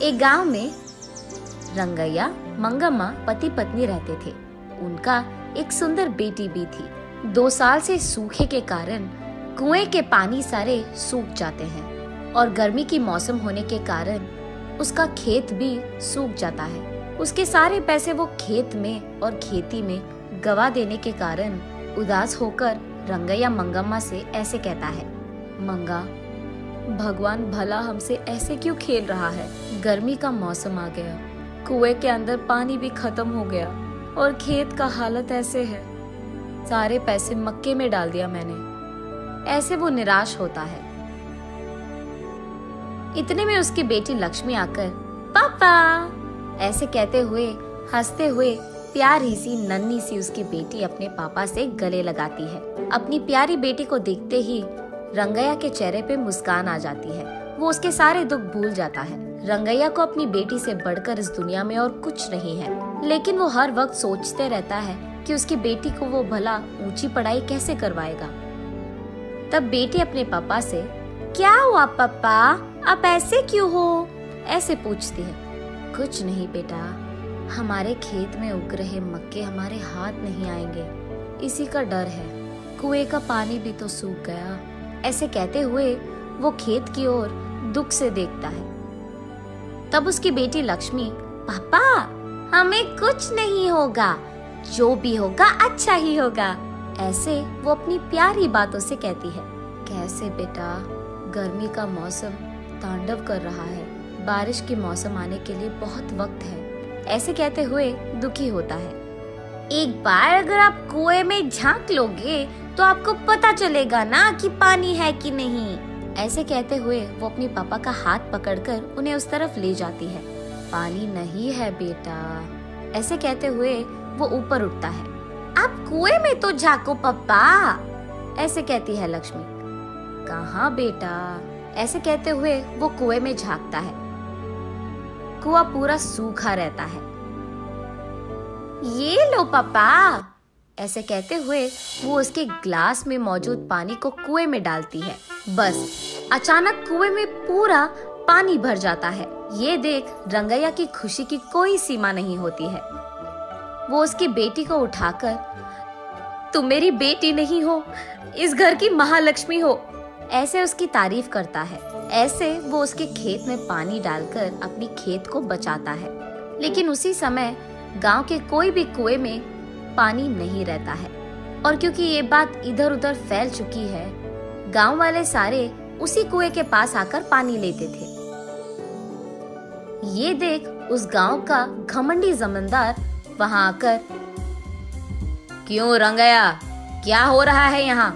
एक गांव में रंगैया मंगम्मा पति पत्नी रहते थे। उनका एक सुंदर बेटी भी थी। 2 साल से सूखे के कारण कुएं के पानी सारे सूख जाते हैं और गर्मी की मौसम होने के कारण उसका खेत भी सूख जाता है। उसके सारे पैसे वो खेत में और खेती में गवा देने के कारण उदास होकर रंगैया मंगम्मा से ऐसे कहता है, मंगा, भगवान भला हमसे ऐसे क्यों खेल रहा है। गर्मी का मौसम आ गया, कुएं के अंदर पानी भी खत्म हो गया और खेत का हालत ऐसे है। सारे पैसे मक्के में डाल दिया मैंने। ऐसे वो निराश होता है। इतने में उसकी बेटी लक्ष्मी आकर पापा ऐसे कहते हुए हंसते हुए प्यारी सी नन्ही सी उसकी बेटी अपने पापा से गले लगाती है। अपनी प्यारी बेटी को देखते ही रंगैया के चेहरे पे मुस्कान आ जाती है। वो उसके सारे दुख भूल जाता है। रंगैया को अपनी बेटी से बढ़कर इस दुनिया में और कुछ नहीं है, लेकिन वो हर वक्त सोचते रहता है कि उसकी बेटी को वो भला ऊंची पढ़ाई कैसे करवाएगा। तब बेटी अपने पापा से, क्या हुआ पापा, आप ऐसे क्यों हो, ऐसे पूछती है। कुछ नहीं बेटा, हमारे खेत में उग रहे मक्के हमारे हाथ नहीं आएंगे, इसी का डर है। कुएं का पानी भी तो सूख गया। ऐसे कहते हुए वो खेत की ओर दुख से देखता है। तब उसकी बेटी लक्ष्मी, पापा हमें कुछ नहीं होगा, जो भी होगा अच्छा ही होगा, ऐसे वो अपनी प्यारी बातों से कहती है। कैसे बेटा, गर्मी का मौसम तांडव कर रहा है, बारिश के मौसम आने के लिए बहुत वक्त है, ऐसे कहते हुए दुखी होता है। एक बार अगर आप कुएं में झांक लोगे तो आपको पता चलेगा ना कि पानी है कि नहीं। ऐसे कहते हुए वो अपने पापा का हाथ पकड़कर उन्हें उस तरफ ले जाती है। पानी नहीं है बेटा, ऐसे कहते हुए वो ऊपर उठता है। आप कुएं में तो झांको पापा, ऐसे कहती है लक्ष्मी। कहाँ बेटा, ऐसे कहते हुए वो कुएं में झांकता है। कुआं पूरा सूखा रहता है। ये लो पापा, ऐसे कहते हुए वो उसके ग्लास में मौजूद पानी को कुएं में डालती है। बस अचानक कुएं में पूरा पानी भर जाता है। ये देख रंगैया की खुशी की कोई सीमा नहीं होती है। वो उसकी बेटी को उठाकर, तुम मेरी बेटी नहीं हो, इस घर की महालक्ष्मी हो, ऐसे उसकी तारीफ करता है। ऐसे वो उसके खेत में पानी डालकर अपनी खेत को बचाता है। लेकिन उसी समय गांव के कोई भी कुएं में पानी नहीं रहता है, और क्योंकि ये बात इधर उधर फैल चुकी है, गांव वाले सारे उसी कुएं के पास आकर पानी लेते थे। ये देख उस गांव का घमंडी जमींदार वहां आकर, क्यों रंगैया, क्या हो रहा है यहाँ?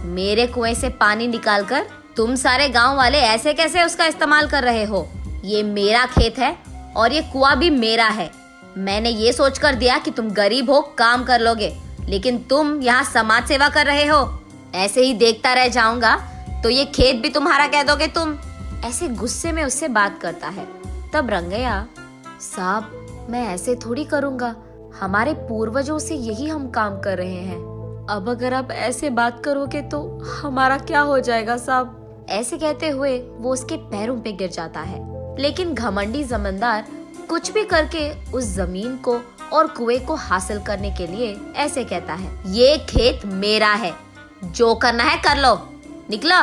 मेरे कुएं से पानी निकालकर तुम सारे गांव वाले ऐसे कैसे उसका इस्तेमाल कर रहे हो? ये मेरा खेत है और ये कुआं भी मेरा है। मैंने ये सोचकर दिया कि तुम गरीब हो, काम कर लोगे, लेकिन तुम यहाँ समाज सेवा कर रहे हो। ऐसे ही देखता रह जाऊंगा तो ये खेत भी तुम्हारा कह दोगे तुम। ऐसे गुस्से में उससे बात करता है। तब रंगैया, साहब मैं ऐसे थोड़ी करूंगा, हमारे पूर्वजों से यही हम काम कर रहे हैं। अब अगर आप ऐसे बात करोगे तो हमारा क्या हो जाएगा साहब? ऐसे कहते हुए वो उसके पैरों पे गिर जाता है। लेकिन घमंडी जमींदार कुछ भी करके उस जमीन को और कुएं को हासिल करने के लिए ऐसे कहता है, ये खेत मेरा है, जो करना है कर लो, निकलो।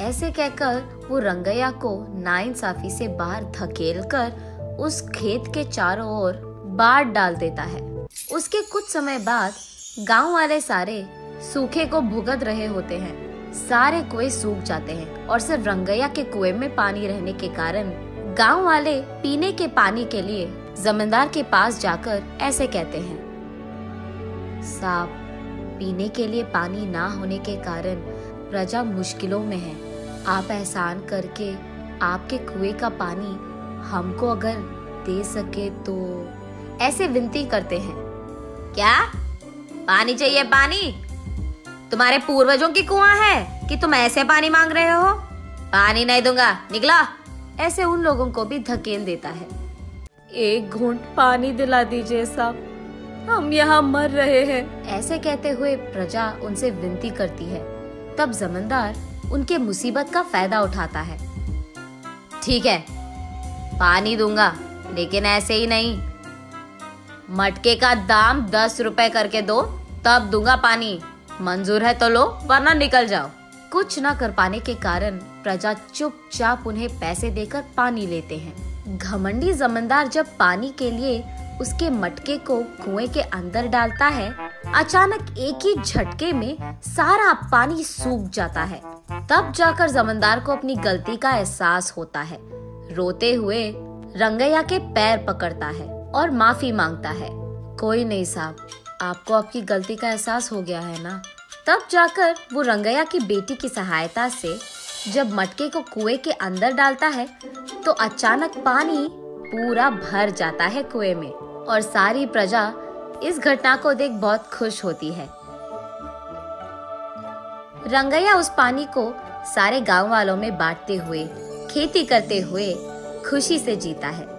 ऐसे कहकर वो रंगैया को नाइंसाफी से बाहर धकेलकर उस खेत के चारों ओर बाढ़ डाल देता है। उसके कुछ समय बाद गांव वाले सारे सूखे को भुगत रहे होते हैं। सारे कुएं सूख जाते हैं और सिर्फ रंगैया के कुएं में पानी रहने के कारण गांव वाले पीने के पानी के लिए जमींदार के पास जाकर ऐसे कहते हैं, साहब पीने के लिए पानी ना होने के कारण प्रजा मुश्किलों में है। आप एहसान करके आपके कुएं का पानी हमको अगर दे सके तो, ऐसे विनती करते हैं। क्या पानी चाहिए? पानी तुम्हारे पूर्वजों की कुआं है कि तुम ऐसे पानी मांग रहे हो? पानी नहीं दूंगा, निकलो। ऐसे उन लोगों को भी धकेल देता है। एक घूंट पानी दिला दीजिए साहब, हम यहाँ मर रहे हैं, ऐसे कहते हुए प्रजा उनसे विनती करती है। तब जमींदार उनके मुसीबत का फायदा उठाता है। ठीक है, पानी दूंगा, लेकिन ऐसे ही नहीं। मटके का दाम 10 रुपए करके दो, तब दूंगा पानी। मंजूर है तो लो, वरना निकल जाओ। कुछ न कर पाने के कारण प्रजा चुपचाप उन्हें पैसे देकर पानी लेते हैं। घमंडी जमींदार जब पानी के लिए उसके मटके को कुएं के अंदर डालता है, अचानक एक ही झटके में सारा पानी सूख जाता है। तब जाकर जमींदार को अपनी गलती का एहसास होता है। रोते हुए रंगैया के पैर पकड़ता है और माफी मांगता है। कोई नहीं साहब, आपको आपकी गलती का एहसास हो गया है ना। तब जाकर वो रंगैया की बेटी की सहायता से जब मटके को कुएं के अंदर डालता है तो अचानक पानी पूरा भर जाता है कुएं में और सारी प्रजा इस घटना को देख बहुत खुश होती है। रंगैया उस पानी को सारे गांव वालों में बांटते हुए, खेती करते हुए खुशी से जीता है।